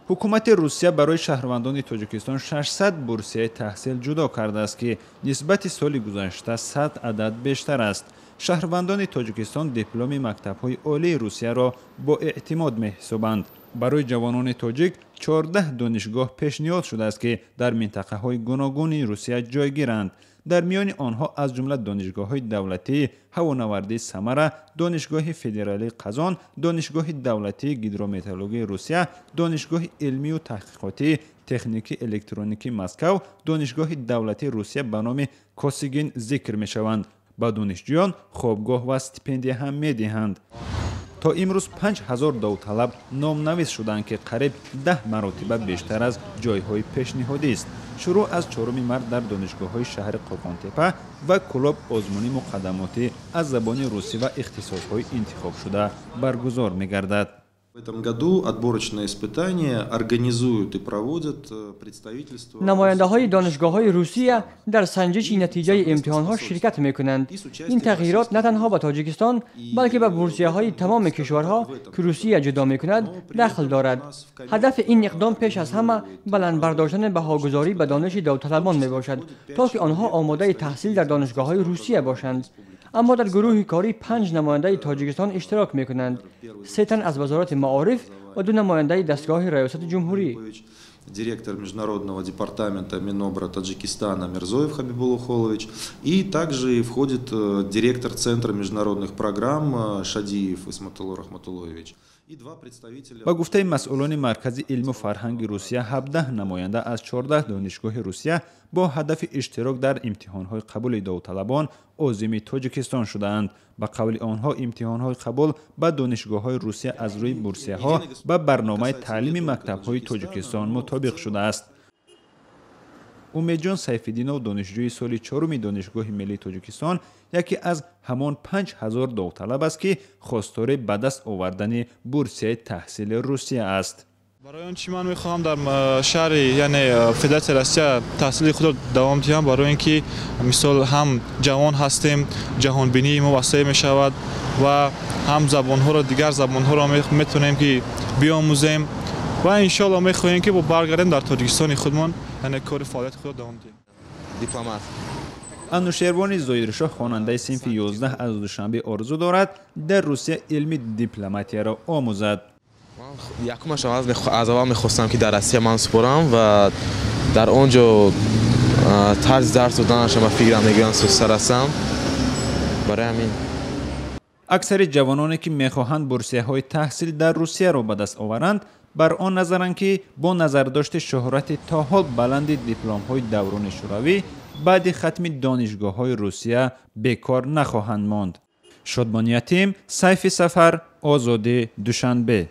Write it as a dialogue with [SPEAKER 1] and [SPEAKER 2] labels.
[SPEAKER 1] حکومت روسیه برای شهروندان تاجیکستان 600 بورسیه تحصیل جدا کرده است که نسبت سال گذشته 100 عدد بیشتر است. شهروندان تاجیکستان دیپلم مکتب‌های عالی روسیه را با اعتماد می‌حسابند. برای جوانان تاجیک 14 دانشگاه پیشنهاد شده است که در منطقه‌های گوناگون روسیه جای گیرند. در میان آنها از جمله دانشگاه‌های دولتی هوانوردی سمره، دانشگاه فدرالی قزان، دانشگاه دولتی گیدرومترولوژی روسیه، دانشگاه علمی و تحقیقاتی تکنیکی الکترونیکی مسکو، دانشگاه دولتی روسیه به نام کوسیگین ذکر می‌شوند. با دانشجویان خوابگاه و استیپندیه هم می‌دهند. تا امروز 5000 داوطلب نامنویس شدند که قریب 10 مرتبه بیشتر از جایهای پیشنهادی است. شروع از 4 مارس در دانشگاه‌های شهر قوقان‌تپه و کلاب آزمونی مقدماتی از زبان روسی و اختصاص‌های انتخاب شده برگزار می‌گردد.
[SPEAKER 2] В этом году отборочные испытания организуют и проводят представительства.
[SPEAKER 3] نماینده‌های دانشگاه‌های روسیه در سنجش نتیجه امتحان‌ها شرکت می‌کنند. این تغییرات نه تنها به تاجیکستان بلکه به بورسیه‌های تمام کشورها که روسیه جدا می‌کند دخل دارد. هدف این اقدام پیش از همه بلند برداشتن بهاگذاری به دانش داوطلبان میباشد تا که آنها آماده تحصیل در دانشگاه‌های روسیه باشند. اما در گروه کاری 5 نماینده تاجیکستان اشتراک می‌کنند. 3 تن از وزارت معارف و 2 نماینده دستگاه ریاست جمهوری.
[SPEAKER 2] Директор международного департамента Минобра Таджикистана Мирзоев Хабибул Ухолович и также входит директор Центра международных программ Шадиев Исматулло Рахматуллоевич.
[SPEAKER 1] با گفته مسئولان مرکز علم و فرهنگ روسیه 17 نماینده از 14 دانشگاه روسیه با هدف اشتراک در امتحان‌های قبول داوطلبان عازم تاجیکستان شدند. با قول آنها امتحان‌های قبول به دانشگاه‌های روسیه از روی بورسیه‌ها به برنامه تعلیم مکتب‌های تاجیکستان مطابق شده است. امیدجان سیف‌الدینov دانشجوی سال 4 دانشگاه ملی تاجیکستان یکی از همان 5000 داوطلب است که خواستار به دست آوردن بورسیه تحصیل روسیه است.
[SPEAKER 4] برای آنچه من می‌خواهم در شهر یعنی فدراسیون روسیه تحصیل خود دوام دهم برای اینکه مثال هم جوان هستیم جهان بینی ما وسیع می‌شود و هم زبان‌ها را دیگر زبان‌ها را می‌تونیم که بیاموزیم و ان شاء الله می‌خواهیم که با برگردیم در تاجیکستان خودمان یعنی کار فعالیت خود دوام دهیم.
[SPEAKER 5] دیپلمات
[SPEAKER 1] انوشیروان زایرشاه خواننده صنف 11 از دوشنبه آرزو دارد در روسیه علم دیپلماتیا را آموزد.
[SPEAKER 5] یکمش از اول می‌خواستم که در روسیه من سپرم و در آنجا طرز درس دادنش ما فکرم میگن سوسر هستم. برای همین
[SPEAKER 1] اکثر جوانانی که می‌خواهند بورسیه‌های تحصیل در روسیه را به دست آورند بر آن نظرند که با نظرداشت شهرت تا حال بلند دیپلم‌های دوران شوروی بعد ختم دانشگاه‌های روسیه بیکار نخواهند ماند. شادمانی یتیم، سیف سفر، آزادی، دوشنبه.